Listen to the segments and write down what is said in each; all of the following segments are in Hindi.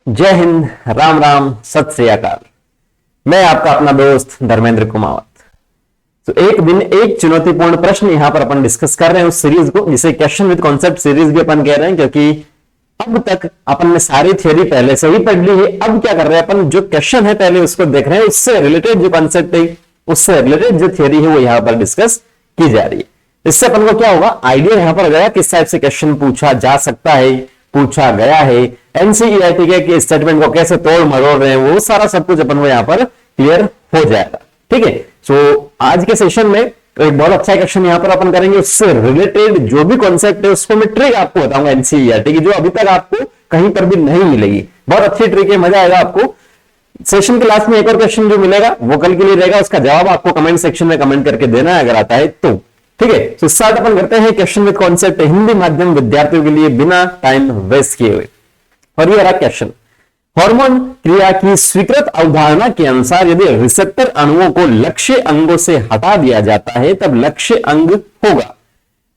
जय हिंद, राम राम, सत श्री अकाल। मैं आपका अपना दोस्त धर्मेंद्र कुमावत। तो एक दिन एक चुनौतीपूर्ण प्रश्न यहां पर अपन डिस्कस कर रहे हैं उस सीरीज को, जिसे क्वेश्चन विद कॉन्सेप्ट सीरीज भी अपन कह रहे हैं, क्योंकि अब तक अपन ने सारी थ्योरी पहले से ही पढ़ ली है। अब क्या कर रहे हैं अपन, जो क्वेश्चन है पहले उसको देख रहे हैं, उससे रिलेटेड जो कॉन्सेप्ट है, उससे रिलेटेड जो थ्योरी है वो यहां पर डिस्कस की जा रही है। इससे अपन को क्या होगा, आइडिया यहां पर हो जाएगा किस टाइप से क्वेश्चन पूछा जा सकता है, पूछा गया है, एनसीईआरटी के स्टेटमेंट को कैसे तोड़ मरोड़ रहे हैं, वो सारा सब कुछ अपन को यहां पर क्लियर हो जाएगा। ठीक है, सो आज के सेशन में एक बहुत अच्छा क्वेश्चन यहां पर अपन करेंगे, उससे रिलेटेड जो भी कॉन्सेप्ट है उसको मैं ट्रिक आपको बताऊंगा एनसीईआरटी की, जो अभी तक आपको कहीं पर भी नहीं मिलेगी। बहुत अच्छी ट्रिक है, मजा आएगा आपको। सेशन के लास्ट में एक और क्वेश्चन जो मिलेगा वो कल के लिए रहेगा, उसका जवाब आपको कमेंट सेक्शन में कमेंट करके देना है अगर आता है तो। ठीक है, तो स्टार्ट अपन करते हैं क्वेश्चन विद कॉन्सेप्ट हिंदी माध्यम विद्यार्थियों के लिए बिना टाइम वेस्ट किए हुए। और ये रहा क्वेश्चन, हार्मोन क्रिया की स्वीकृत अवधारणा के अनुसार यदि रिसेप्टर अणुओं को लक्ष्य अंगों से हटा दिया जाता है तब लक्ष्य अंग होगा।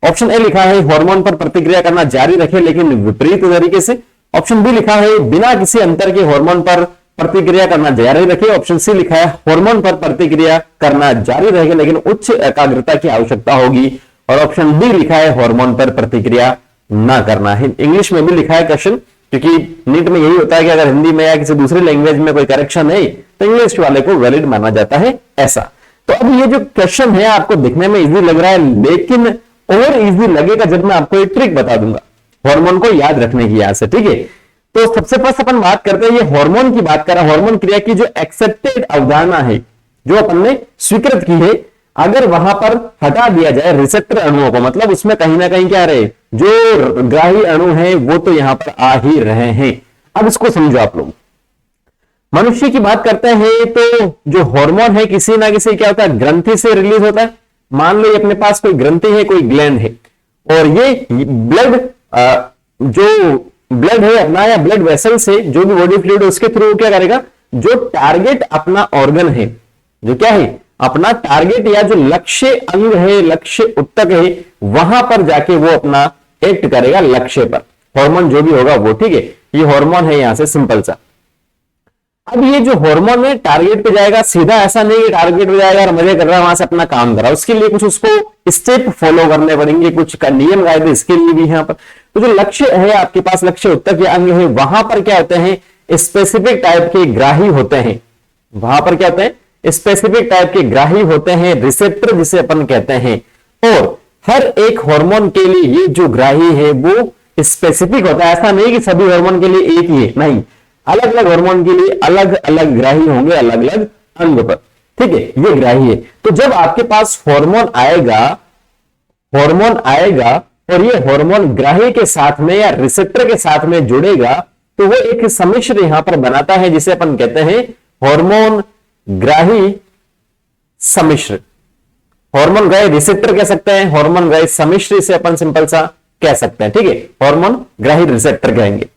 ऑप्शन ए लिखा है हार्मोन पर प्रतिक्रिया करना जारी रखे लेकिन विपरीत तरीके से। ऑप्शन बी लिखा है बिना किसी अंतर के हार्मोन पर प्रतिक्रिया करना जारी रखे। ऑप्शन सी लिखा है हार्मोन पर प्रतिक्रिया करना जारी रखे लेकिन उच्च एकाग्रता की आवश्यकता होगी। और ऑप्शन डी लिखा है हार्मोन पर प्रतिक्रिया ना करना है। इंग्लिश में भी लिखा है क्वेश्चन, क्योंकि नीट में यही होता है कि अगर हिंदी में या किसी दूसरी लैंग्वेज में कोई करेक्शन है तो इंग्लिश वाले को वैलिड माना जाता है ऐसा। तो अब ये जो क्वेश्चन है आपको दिखने में इजी लग रहा है, लेकिन और इजी लगेगा जब मैं आपको एक ट्रिक बता दूंगा हार्मोन को याद रखने की यहां से। ठीक है, तो सबसे फर्स्ट अपन बात करते हैं, ये हार्मोन की बात कर रहा है, हार्मोन क्रिया की जो एक्सेप्टेड अवधारणा है, जो अपन ने स्वीकृत की है, अगर वहां पर हटा दिया जाए रिसेप्टर अणुओं को, मतलब उसमें कहीं ना कहीं क्या रहे, जो ग्राही अणु है वो तो यहां पर आ ही रहे हैं। अब इसको समझो आप लोग। मनुष्य की बात करते हैं तो जो हार्मोन है किसी ना किसी क्या होता है, ग्रंथि से रिलीज होता है। मान लो अपने पास कोई ग्रंथि है, कोई ग्लैंड है, और ये ब्लड जो ब्लड है अपना या ब्लड वेसल से जो भी बॉडी फ्लूइड है उसके थ्रू क्या करेगा, जो टारगेट अपना ऑर्गन है, जो क्या है अपना टारगेट या जो लक्ष्य अंग है, लक्ष्य उत्तक है, वहां पर जाके वो अपना एक्ट करेगा लक्ष्य पर, हार्मोन जो भी होगा वो। ठीक है, ये हार्मोन है यहां से सिंपल सा। अब ये जो हार्मोन है टारगेट पे जाएगा, सीधा ऐसा नहीं है टारगेट पे जाएगा और मजे कर रहा है वहां से अपना काम कर रहा है, उसके लिए कुछ उसको स्टेप फॉलो करने पड़ेंगे, कुछ नियम कायदे इसके लिए भी यहां पर। तो जो लक्ष्य है आपके पास, लक्ष्य उत्तक या अंग है, वहां पर क्या होते हैं स्पेसिफिक टाइप के ग्राही होते हैं। वहां पर क्या होते हैं स्पेसिफिक टाइप के ग्राही होते हैं, रिसेप्टर जिसे अपन कहते हैं। और हर एक हार्मोन के लिए ये जो ग्राही है वो स्पेसिफिक होता है, ऐसा नहीं कि सभी हार्मोन के लिए एक ही है, नहीं, अलग अलग हार्मोन के लिए अलग अलग ग्राही होंगे, अलग अलग अंग पर। ठीक है, ये ग्राही है। तो जब आपके पास हार्मोन आएगा और ये हार्मोन ग्राही के साथ में या रिसेप्टर के साथ में जुड़ेगा तो वो एक सम्मिश्र यहां पर बनाता है, जिसे अपन कहते हैं हार्मोन ग्राही सम्मिश्र। हार्मोन ग्राही रिसेप्टर कह सकते हैं, हार्मोन ग्राही सम्मिश्र इसे अपन सिंपल सा कह सकते हैं। ठीक है, हार्मोन ग्राही रिसेप्टर कहेंगे।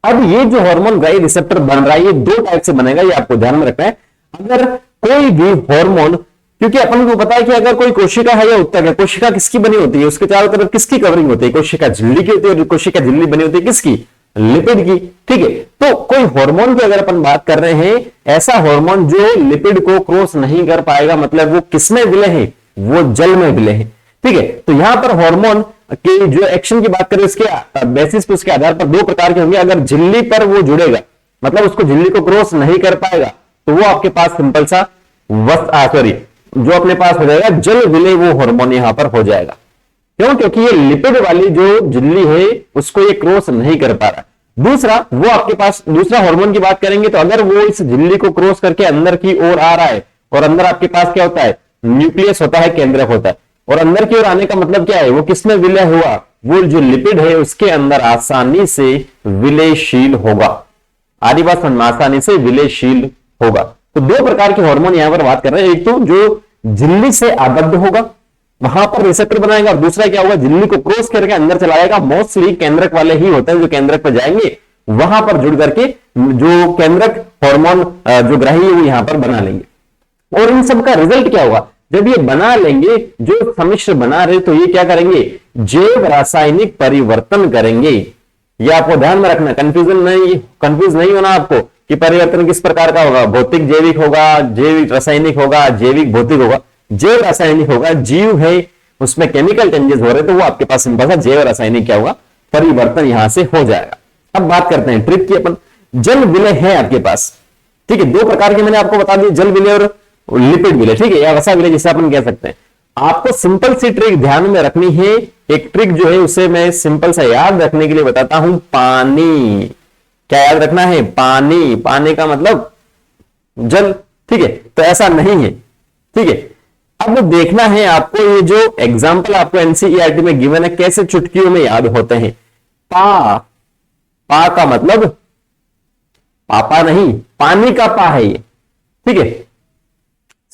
अब ये जो हार्मोन ग्राही रिसेप्टर बन रहा है ये दो टाइप से बनेगा, ये आपको ध्यान में रखना है। अगर कोई भी हार्मोन, क्योंकि अपन को पता है कि अगर कोई कोशिका है या उत्तक है, कोशिका किसकी बनी होती है, उसके चारों तरफ किसकी कवरिंग होती है, कोशिका झिल्ली की होती है, और कोशिका झिल्ली बनी होती है किसकी, लिपिड की। ठीक है, तो कोई हार्मोन की अगर अपन बात कर रहे हैं, ऐसा हार्मोन जो लिपिड को क्रॉस नहीं कर पाएगा, मतलब वो किसमें विलय है, वो जल में विलय है। ठीक है, तो यहां पर हार्मोन कि जो एक्शन की बात करें उसके बेसिस पे, उसके आधार पर दो प्रकार के होंगे। अगर झिल्ली पर वो जुड़ेगा, मतलब उसको झिल्ली को क्रॉस नहीं कर पाएगा, तो वो आपके पास सिंपल सा जो अपने पास हो जाएगा जल विलय वो हार्मोन यहां पर हो जाएगा। क्यों? क्योंकि ये लिपिड वाली जो झिल्ली है उसको ये क्रॉस नहीं कर पा रहा। दूसरा, वो आपके पास दूसरा हार्मोन की बात करेंगे तो अगर वो इस झिल्ली को क्रॉस करके अंदर की ओर आ रहा है, और अंदर आपके पास क्या होता है, न्यूक्लियस होता है, केंद्रक होता है, और अंदर की ओर आने का मतलब क्या है, वो किसमें विलय हुआ, वो जो लिपिड है उसके अंदर आसानी से विलयशील होगा। आदि बात समझ में, आसानी से विलयशील होगा। तो दो प्रकार के हार्मोन यहां पर बात कर रहे हैं, एक तो जो झिल्ली से आबद्ध होगा, वहां पर रिसेप्टर बनाएगा, और दूसरा क्या होगा, झिल्ली को क्रॉस करके अंदर चला जाएगा। मोस्टली केंद्रक वाले ही होते हैं जो केंद्रक पर जाएंगे, वहां पर जुड़ करके जो केंद्रक हार्मोन जो ग्राही है वो यहां पर बना लेंगे। और इन सब का रिजल्ट क्या होगा, जब ये बना लेंगे, जो सम्मिश्र बना रहे, तो ये क्या करेंगे, जैव रासायनिक परिवर्तन करेंगे। ये आपको ध्यान में रखना, कंफ्यूज नहीं होना आपको कि परिवर्तन किस प्रकार का होगा, भौतिक जैविक होगा, जैविक रासायनिक होगा, जैविक भौतिक होगा। जैव रासायनिक होगा, जीव है उसमें केमिकल चेंजेस हो रहे तो वो आपके पास सिंपल सा जैव रासायनिक क्या होगा, परिवर्तन यहां से हो जाएगा। अब बात करते हैं ट्रिक की। अपन जल विलय है आपके पास, ठीक है, दो प्रकार के मैंने आपको बता दिए, जल विलय और लिपिड विलय, ठीक है, या वसा विलय जिसे अपन कह सकते हैं। आपको सिंपल सी ट्रिक ध्यान में रखनी है। एक ट्रिक जो है उसे मैं सिंपल सा याद रखने के लिए बताता हूं, पानी। क्या याद रखना है? पानी। पानी का मतलब जल, ठीक है, तो ऐसा नहीं है, ठीक है। अब देखना है आपको ये जो एग्जाम्पल आपको एनसीईआरटी में गिवन है कैसे चुटकियों में याद होते हैं। पा का मतलब पापा नहीं, पानी का पा है ये, ठीक है।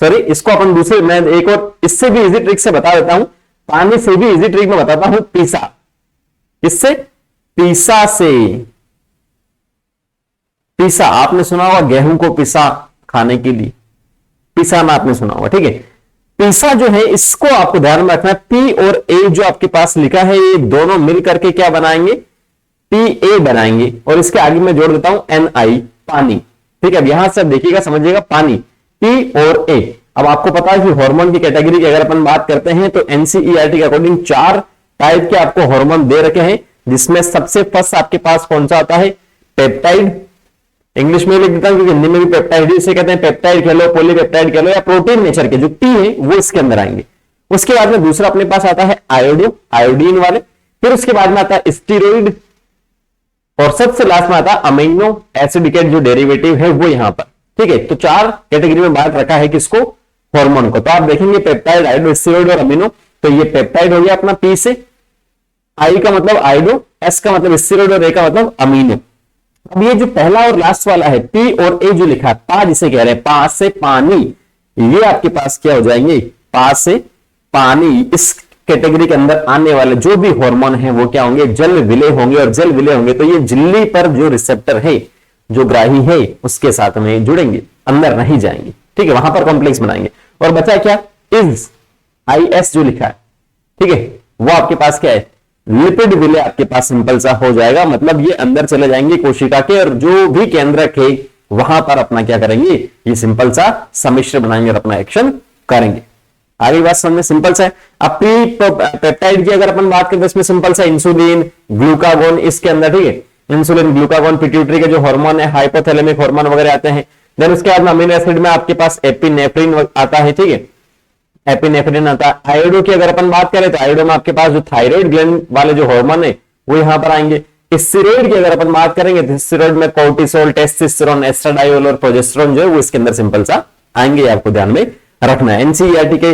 सॉरी, इसको अपन दूसरे, मैं एक और इससे भी इजी ट्रिक से बता देता हूं, पानी से भी इजी ट्रिक में बताता हूं, पीसा। इससे पीसा से, पीसा आपने सुना होगा, गेहूं को पिसा खाने के लिए, पिसाना आपने सुना होगा, ठीक है। पीसा जो है इसको आपको ध्यान में रखना है, पी और ए जो आपके पास लिखा है ये दोनों मिल करके क्या बनाएंगे, पी ए बनाएंगे, और इसके आगे मैं जोड़ देता हूं NI, पानी, ठीक है। अब यहां से देखिएगा, समझिएगा, पानी, पी और ए। अब आपको पता है कि हार्मोन की कैटेगरी की अगर अपन बात करते हैं तो एनसीईआरटी के अकॉर्डिंग 4 टाइप के आपको हार्मोन दे रखे हैं, जिसमें सबसे फर्स्ट आपके पास कौन सा आता है, पेप्टाइड। इंग्लिश में लिख देता हूं क्योंकि हिंदी में भी पेप्टाइड इसे कहते हैं, पेप्टाइड कह लो, पॉलीपेप्टाइड कह लो, या प्रोटीन नेचर के जो पी है वो इसके अंदर आएंगे। उसके बाद में दूसरा अपने पास आता है आयोडीन वाले, फिर उसके बाद में आता है स्टीरोइड, और सबसे लास्ट में आता है अमीनो एसिड के जो डेरिवेटिव है वो यहां पर, ठीक है। तो 4 कैटेगरी में बांट रखा है किसको, हार्मोन को। तो आप देखेंगे पेप्टाइड, आयोडो, स्टीरोइड और अमीनो, तो ये पेप्टाइड हो गया अपना पी से, आई का मतलब आयोडो, एस का मतलब स्टीरोइड और ए का मतलब अमीनो। अब ये जो पहला और लास्ट वाला है पी और ए जो लिखा है, पा जिसे कह रहे हैं, पा से पानी, ये आपके पास क्या हो जाएंगे, पा से पानी। इस कैटेगरी के अंदर आने वाले जो भी हार्मोन है वो क्या होंगे, जल विलय होंगे, और जल विलय होंगे तो ये झिल्ली पर जो रिसेप्टर है, जो ग्राही है, उसके साथ में जुड़ेंगे, अंदर नहीं जाएंगे, ठीक है, वहां पर कॉम्प्लेक्स बनाएंगे। और बचा क्या, इज, IS जो लिखा है, ठीक है, वो आपके पास क्या है, लिपिड विलय आपके पास सिंपल सा हो जाएगा। मतलब ये अंदर चले जाएंगे कोशिका के, और जो भी केंद्रक है वहां पर अपना क्या करेंगे, ये सिंपल सा सम्मिश्र बनाएंगे और अपना एक्शन करेंगे। आगे बात समझ में सिंपल सा है। अब पी पेप्टाइड की अगर अपन बात करें तो इसमें सिंपल सा इंसुलिन, ग्लूकागोन इसके अंदर, ठीक है, इंसुलिन, ग्लूकागोन, पिट्यूटरी के जो हार्मोन है, हाइपोथैलेमिक हार्मोन वगैरह आते हैं। देन उसके बाद अमीनो एसिड में आपके पास एपिनेफ्रिन आता है, ठीक है, एपिनेफ्रिन आता है। आयोडो की अगर अपन बात करें तो आयोडो में आपके पास जो थायराइड ग्लैंड वाले जो हार्मोन है वो यहां पर आएंगे। स्टेरॉइड की अगर अपन बात करेंगे तो स्टेरॉइड में कोर्टिसोल, टेस्टोस्टेरोन, एस्ट्राडायोल और प्रोजेस्टेरोन जो है वो इसके अंदर सिंपल सा आएंगे, आपको ध्यान में रखना है। एनसीईआरटी के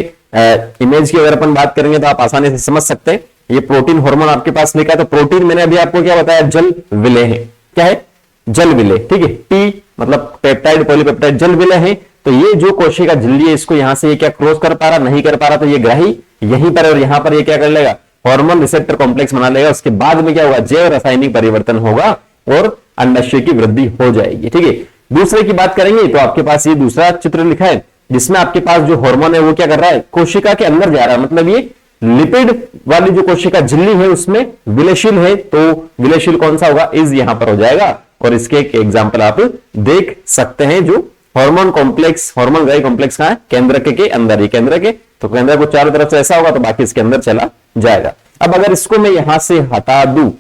इमेज की अगर अपन बात करेंगे तो आप आसानी से समझ सकते हैं। ये प्रोटीन हार्मोन आपके पास लिखा है, तो प्रोटीन मैंने अभी आपको क्या बताया, जल विलय है। क्या है, जल विलय, ठीक है। टी मतलब पेप्टाइड, पॉलीपेप्टाइड, जल विलय है। तो ये जो कोशिका झिल्ली है इसको यहां से ये क्या क्रॉस कर पा रहा, नहीं कर पा रहा, तो ये ग्राही यहीं पर, और यहां पर ये क्या कर लेगा, हार्मोन रिसेप्टर कॉम्प्लेक्स बना लेगा। उसके बाद में क्या होगा, जैव रासायनिक परिवर्तन होगा और अंडाशय की वृद्धि हो जाएगी, ठीक है। दूसरे की बात करेंगे तो आपके पास ये दूसरा चित्र लिखा है, जिसमें आपके पास जो हार्मोन है वो क्या कर रहा है, कोशिका के अंदर जा रहा है। मतलब ये लिपिड वाली जो कोशिका झिल्ली है उसमें विलयशील है, तो विलयशील कौन सा होगा, इज यहां पर हो जाएगा। और इसके एक एग्जाम्पल आप देख सकते हैं, जो हार्मोन कॉम्प्लेक्स, हार्मोन ग्राही कॉम्प्लेक्स कहां है, केंद्रक के अंदर ही, केंद्र के, तो केंद्र को चारों तरफ से ऐसा होगा तो बाकी इसके अंदर चला जाएगा। अब अगर इसको मैं यहां से हटा दूं,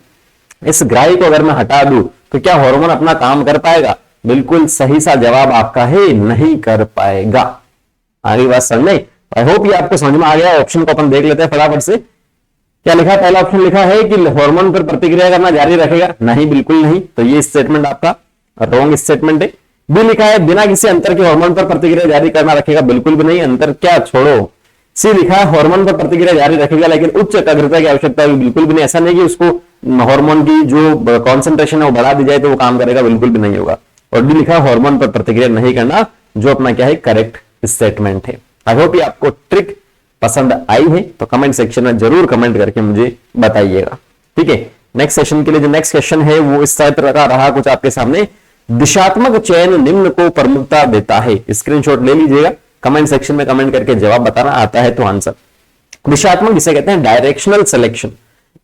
इस ग्राही को अगर मैं हटा दूं तो क्या हार्मोन अपना काम कर पाएगा? बिल्कुल सही सा जवाब आपका है, नहीं कर पाएगा। आगे बात समझ में, आई होप ये आपको समझ में आ गया। ऑप्शन को अपन देख लेते हैं फटाफट से। क्या लिखा है, पहला ऑप्शन लिखा है कि हार्मोन पर प्रतिक्रिया करना जारी रखेगा, नहीं, बिल्कुल नहीं, तो ये स्टेटमेंट आपका रॉन्ग स्टेटमेंट है। बी लिखा है बिना किसी अंतर के हार्मोन पर प्रतिक्रिया जारी करना रखेगा, बिल्कुल भी नहीं, अंतर क्या छोड़ो। सी लिखा है हार्मोन पर प्रतिक्रिया जारी रखेगा लेकिन उच्च एकाग्रता की आवश्यकता है, बिल्कुल भी नहीं, ऐसा नहीं कि उसको हार्मोन की जो कॉन्सेंट्रेशन है वो बढ़ा दी जाए तो वो काम करेगा, बिल्कुल भी नहीं होगा। और डी लिखा है हार्मोन पर प्रतिक्रिया नहीं करना, जो अपना क्या है, करेक्ट स्टेटमेंट है। आई होप ये आपको ट्रिक पसंद आई है, तो कमेंट सेक्शन में जरूर कमेंट करके मुझे बताइएगा, ठीक है। नेक्स्ट सेशन के लिए जो नेक्स्ट क्वेश्चन है वो इस तरह का रहा कुछ आपके सामने। दिशात्मक चयन निम्न को प्रमुखता देता है, स्क्रीनशॉट ले लीजिएगा, कमेंट सेक्शन में कमेंट करके जवाब बताना, आता है तो आंसर। दिशात्मक जिसे कहते हैं डायरेक्शनल सिलेक्शन।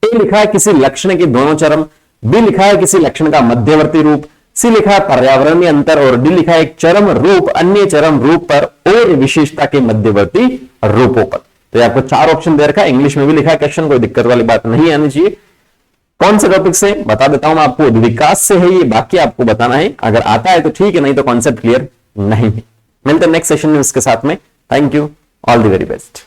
ए लिखा है किसी लक्षण के दोनों चरम बी लिखा है किसी लक्षण का मध्यवर्ती रूप, सी लिखा है पर्यावरणीय अंतर, और डी लिखा है एक चरम रूप अन्य चरम रूप पर और विशेषता के मध्यवर्ती रूपों पर। तो ये आपको 4 ऑप्शन दे रखा है, इंग्लिश में भी लिखा है क्वेश्चन, कोई दिक्कत वाली बात नहीं आनी चाहिए। कौन से टॉपिक से बता देता हूं मैं आपको, विकास से है ये, बाकी आपको बताना है, अगर आता है तो ठीक है, नहीं तो कॉन्सेप्ट क्लियर नहीं है। मिलते हैं नेक्स्ट सेशन में इसके साथ में। Thank you, all the very best.